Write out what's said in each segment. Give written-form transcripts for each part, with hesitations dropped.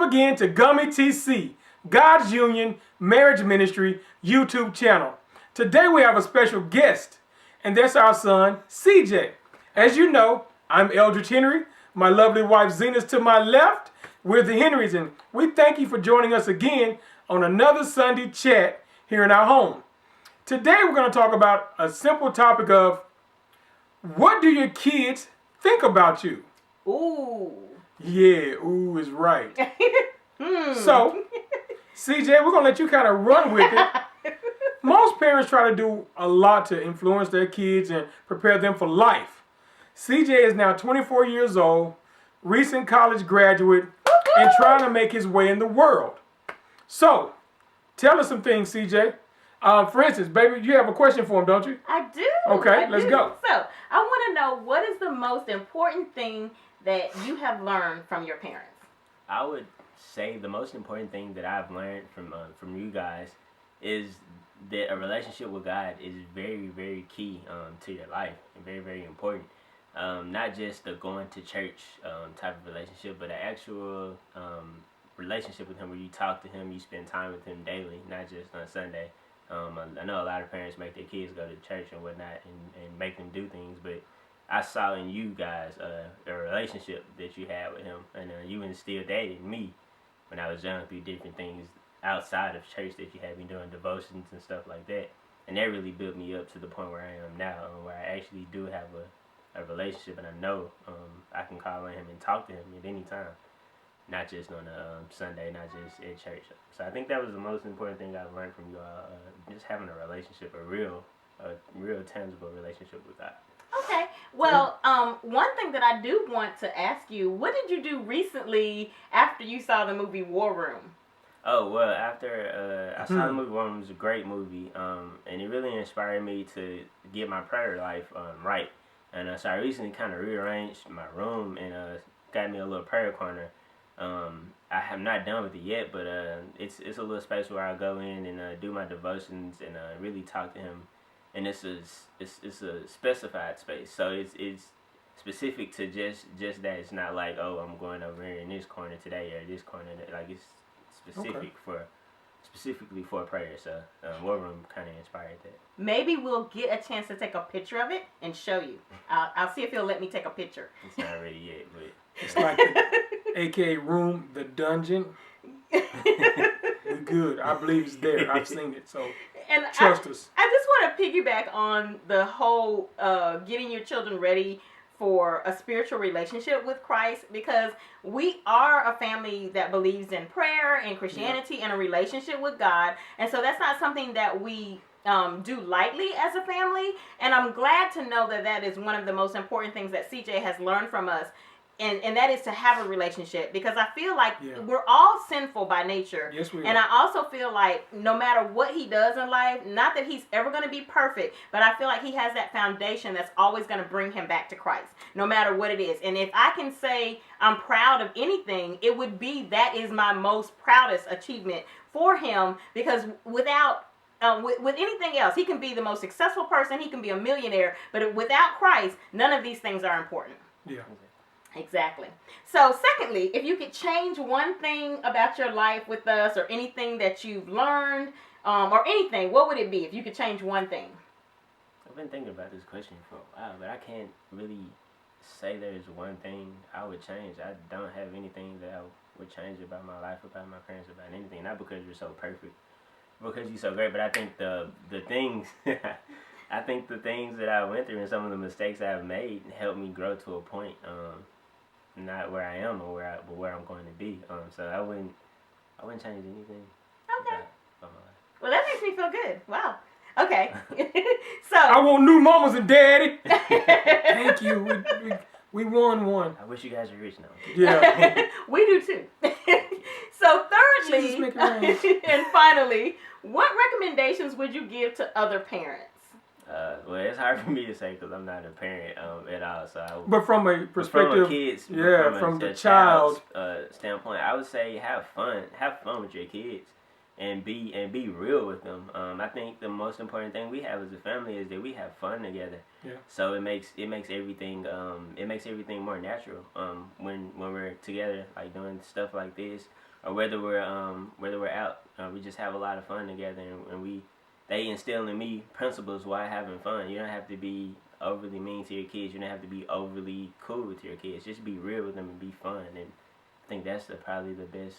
again to gummytc, God's Union Marriage Ministry YouTube channel. Today we have a special guest, and that's our son, CJ. As you know, I'm Eldridge Henry. My lovely wife Zena's to my left. We're the Henrys, and we thank you for joining us again on another Sunday chat here in our home. Today we're going to talk about a simple topic of, what do your kids think about you? Ooh. Yeah, ooh is right. So, CJ, we're going to let you kind of run with it. Most parents try to do a lot to influence their kids and prepare them for life. CJ is now 24 years old, recent college graduate, and trying to make his way in the world. So, tell us some things, CJ. For instance, baby, you have a question for him, don't you? I do. Okay, let's go. So, I want to know, what is the most important thing that you have learned from your parents? I would say the most important thing that I've learned from you guys is that a relationship with God is very, very key to your life and very, very important. Not just the going to church type of relationship, but an actual relationship with Him where you talk to Him, you spend time with Him daily, not just on Sunday. I know a lot of parents make their kids go to church and whatnot and make them do things, but I saw in you guys a relationship that you had with Him, and you instilled that in me when I was young through different things outside of church that you had me doing devotions and stuff like that, and that really built me up to the point where I am now, where I actually do have a relationship, and I know I can call on Him and talk to Him at any time, not just on a Sunday, not just at church. So I think that was the most important thing I learned from you all, just having a relationship, a real tangible relationship with God. Okay. Well, one thing that I do want to ask you, what did you do recently after you saw the movie War Room? Oh, well, after I saw the movie War Room, it was a great movie, and it really inspired me to get my prayer life right. And so I recently kind of rearranged my room and got me a little prayer corner. I have not done with it yet, but it's a little space where I go in and do my devotions and really talk to Him. And it's a specified space, so it's specific to just that. It's not like, oh, I'm going over here in this corner today or this corner. Like, it's specifically for prayer. So War Room kind of inspired that. Maybe we'll get a chance to take a picture of it and show you. I'll see if he'll let me take a picture. It's not ready yet, but it's like the AKA room, the dungeon. We're good. I believe it's there. I've seen it, so and trust us. I just want to piggyback on the whole getting your children ready for a spiritual relationship with Christ, because we are a family that believes in prayer and Christianity and a relationship with God, and so that's not something that we do lightly as a family. And I'm glad to know that that is one of the most important things that CJ has learned from us. And that is to have a relationship, because I feel like we're all sinful by nature. Yes, we are. And I also feel like no matter what he does in life, not that he's ever going to be perfect, but I feel like he has that foundation that's always going to bring him back to Christ, no matter what it is. And if I can say I'm proud of anything, it would be that is my most proudest achievement for him, because without with anything else, he can be the most successful person, he can be a millionaire, but without Christ, none of these things are important. Yeah. Exactly. So secondly, if you could change one thing about your life with us, or anything that you've learned, or anything, what would it be if you could change one thing? I've been thinking about this question for a while, but I can't really say there's one thing I would change. I don't have anything that I would change about my life, about my parents, about anything. Not because you're so perfect, because you're so great, but I think the things I think the things that I went through and some of the mistakes I've made helped me grow to a point, not where I am or where I'm going to be. So I wouldn't change anything. Okay. About my life. Well, that makes me feel good. Wow. Okay. So I want new mamas and daddy. Thank you. We won one. I wish you guys were rich now. Yeah. we do too. So thirdly, Jesus, make it rain. and finally, what recommendations would you give to other parents? Well, it's hard for me to say because I'm not a parent at all. So, but from a perspective, from the child's standpoint, I would say have fun with your kids, and be real with them. I think the most important thing we have as a family is that we have fun together. Yeah. So it makes everything more natural when we're together, like doing stuff like this, or whether we're out, we just have a lot of fun together, and they instill in me principles while having fun. You don't have to be overly mean to your kids. You don't have to be overly cool with your kids. Just be real with them and be fun. And I think that's probably the best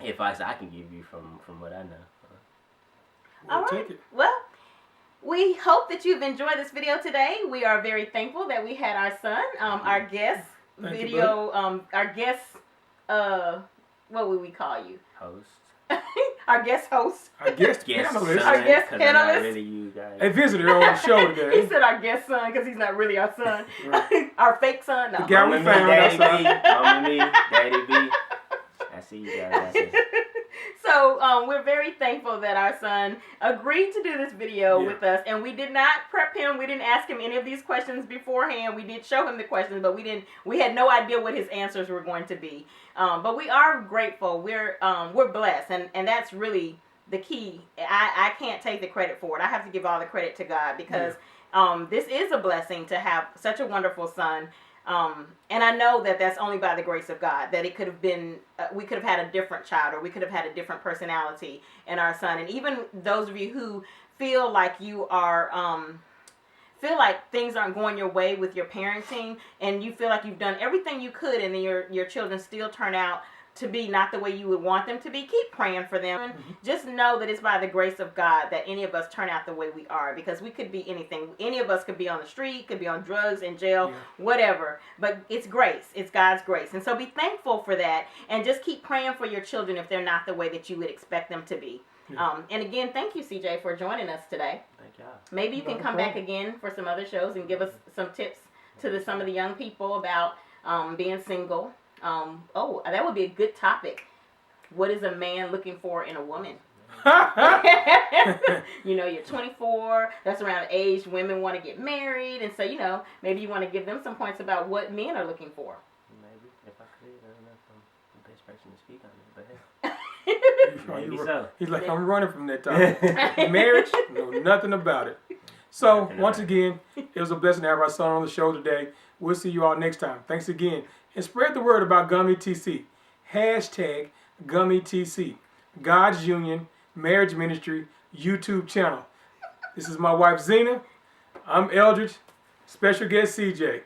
advice I can give you from what I know. All right. Well, we hope that you've enjoyed this video today. We are very thankful that we had our son, our guest our guest, what would we call you? Host. Our guest host. Our guest panelist. Our guest panelist. Really you guys. A visitor on the show today. He said our guest son because he's not really our son. Right. Our fake son. No. The guy we found. Daddy B. Mama me. Daddy B. I see you guys. So we're very thankful that our son agreed to do this video with us, and we did not prep him. We didn't ask him any of these questions beforehand. We did show him the questions, but we had no idea what his answers were going to be. But we are grateful. We're blessed, and that's really the key. I can't take the credit for it. I have to give all the credit to God because this is a blessing to have such a wonderful son. And I know that that's only by the grace of God, that it could have been, we could have had a different child, or we could have had a different personality in our son. And even those of you who feel like you are, feel like things aren't going your way with your parenting, and you feel like you've done everything you could, and then your children still turn out to be not the way you would want them to be, keep praying for them. Mm-hmm. Just know that it's by the grace of God that any of us turn out the way we are, because we could be anything. Any of us could be on the street, could be on drugs, in jail, whatever. But it's grace. It's God's grace. And so be thankful for that, and just keep praying for your children if they're not the way that you would expect them to be. Yeah. And again, thank you, CJ, for joining us today. Thank y'all. Maybe you can come back again for some other shows and give us some tips to some of the young people about being single. That would be a good topic. What is a man looking for in a woman? You know, you're 24. That's around the age women want to get married. And so, maybe you want to give them some points about what men are looking for. Maybe. If I could, I don't know if I'm the best person to speak on it. But hey. Maybe so. He's like, I'm running from that topic. Marriage? No, nothing about it. So, once again, it was a blessing to have our son on the show today. We'll see you all next time. Thanks again. And spread the word about gummytc. Hashtag gummytc. God's Union Marriage Ministry YouTube channel. This is my wife, Zena. I'm Eldridge. Special guest, CJ.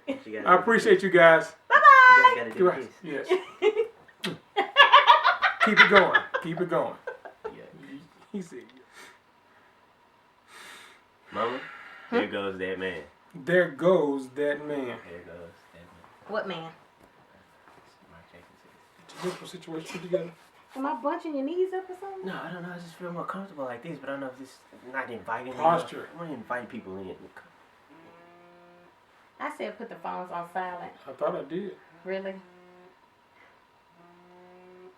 I appreciate you guys. Bye-bye. Yes. Keep it going. Keep it going. Yeah. He said, Mama, there goes that man. There goes that man. There goes that man. What man? Different situation put together. Am I bunching your knees up or something? No, I don't know. I just feel more comfortable like this, but I don't know if this not inviting posture. I want to invite people in. I said put the phones on silent. I thought I did. Really?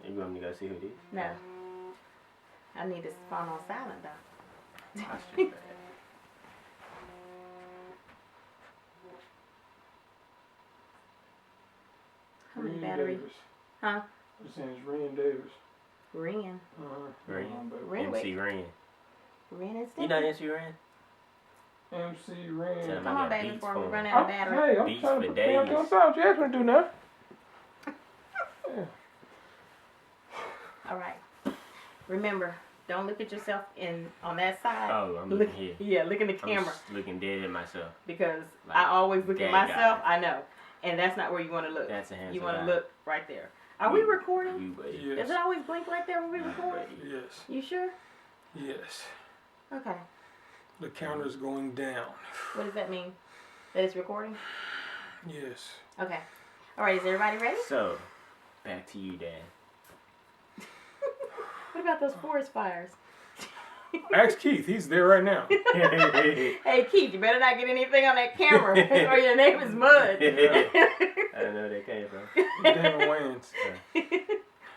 You want me to go see who it is? No. I need this phone on silent though. Posture. How many batteries? Huh? I'm saying it's Ren Davis. Ren. Ren. MC Ren. Ren and Sticky. You know MC Ren? MC Ren. Come on, baby, before we run out of battery. Hey, I'm Beats trying for to put days. down what you asked me to do now. Yeah. All right. Remember, don't look at yourself on that side. Oh, I'm looking here. Yeah, look in the camera. I'm just looking dead at myself. Because like, I always look at myself. guy. I know. And that's not where you want to look. That's a handsome You want to guy. look right there. Are we recording? Yes. Does it always blink right there when we record? Yes. You sure? Yes. Okay. The counter's going down. What does that mean? That it's recording? Yes. Okay. All right. Is everybody ready? So, back to you, Dad. What about those forest fires? Ask Keith. He's there right now. Hey, Keith, you better not get anything on that camera or your name is Mud. I don't know where that came from. Damon Wayans.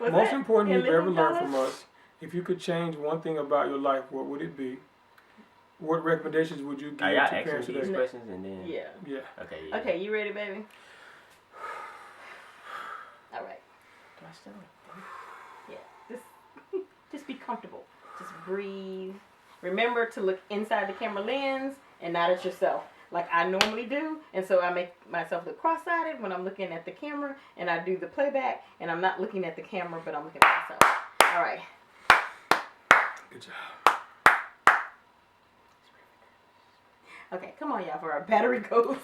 Most important you've ever learned from us. If you could change one thing about your life, what would it be? What recommendations would you give to parents today? These questions and then... Yeah. Yeah. Okay, yeah. Okay, you ready, baby? All right. Do I still... Yeah. Just be comfortable. Just breathe. Remember to look inside the camera lens and not at yourself. like I normally do, and so I make myself look cross-eyed when I'm looking at the camera, and I do the playback, and I'm not looking at the camera, but I'm looking at myself. All right. Good job. Okay, come on, y'all, for our battery goes.